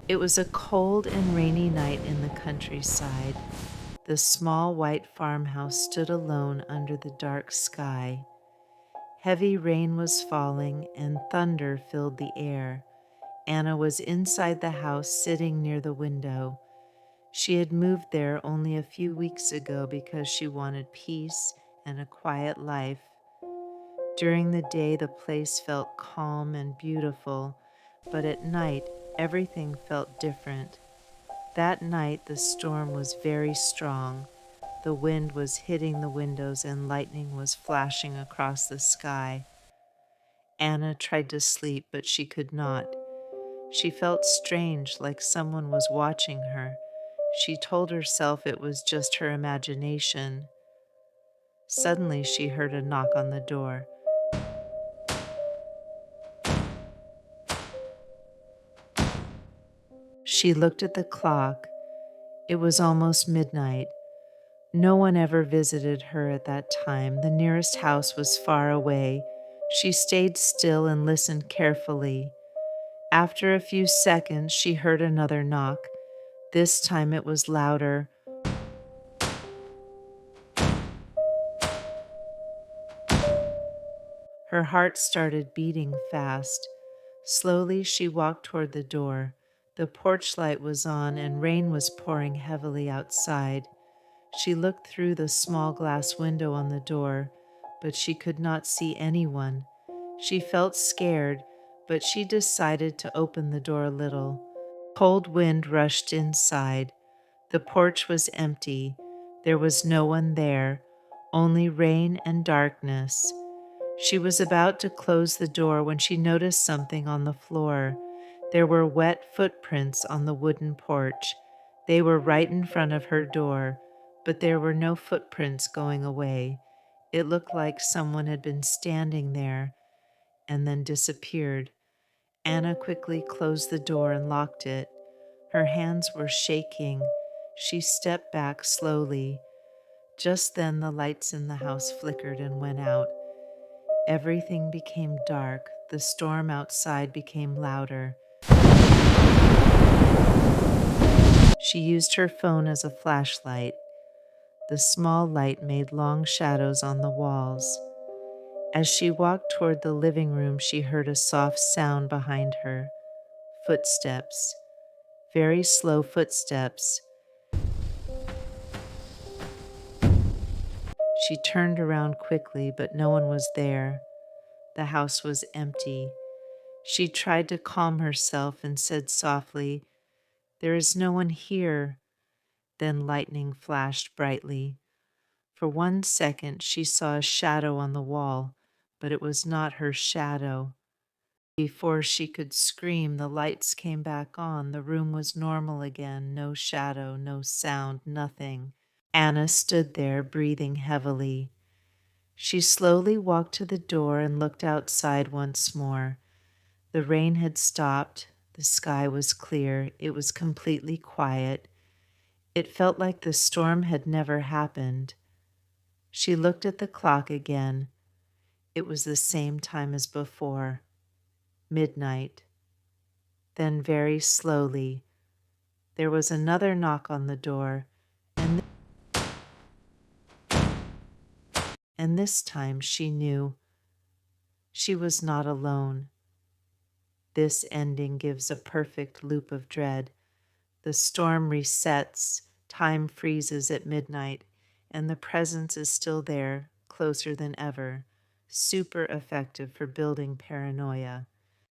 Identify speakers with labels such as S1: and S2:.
S1: It was a cold and rainy night in the countryside. The small white farmhouse stood alone under the dark sky. Heavy rain was falling and thunder filled the air. Anna was inside the house sitting near the window. She had moved there only a few weeks ago because she wanted peace and a quiet life. During the day, the place felt calm and beautiful, but at night, everything felt different. That night, the storm was very strong. The wind was hitting the windows and lightning was flashing across the sky. Anna tried to sleep, but she could not. She felt strange, like someone was watching her. She told herself it was just her imagination. Suddenly, she heard a knock on the door. She looked at the clock. It was almost midnight. No one ever visited her at that time. The nearest house was far away. She stayed still and listened carefully. After a few seconds, she heard another knock. This time it was louder. Her heart started beating fast. Slowly, she walked toward the door. The porch light was on and rain was pouring heavily outside. She looked through the small glass window on the door, but she could not see anyone. She felt scared, but she decided to open the door a little. Cold wind rushed inside. The porch was empty. There was no one there, only rain and darkness. She was about to close the door when she noticed something on the floor. There were wet footprints on the wooden porch. They were right in front of her door, but there were no footprints going away. It looked like someone had been standing there and then disappeared. Anna quickly closed the door and locked it. Her hands were shaking. She stepped back slowly. Just then the lights in the house flickered and went out. Everything became dark. The storm outside became louder. She used her phone as a flashlight. The small light made long shadows on the walls. As she walked toward the living room, she heard a soft sound behind her. Footsteps. Very slow footsteps. She turned around quickly, but no one was there. The house was empty. She tried to calm herself and said softly, "There is no one here." Then lightning flashed brightly. For 1 second, she saw a shadow on the wall, but it was not her shadow. Before she could scream, the lights came back on. The room was normal again. No shadow, no sound, nothing. Anna stood there, breathing heavily. She slowly walked to the door and looked outside once more. The rain had stopped. The sky was clear. It was completely quiet. It felt like the storm had never happened. She looked at the clock again. It was the same time as before, midnight. Then very slowly, there was another knock on the door, and this time she knew she was not alone. This ending gives a perfect loop of dread. The storm resets, time freezes at midnight, and the presence is still there, closer than ever. Super effective for building paranoia.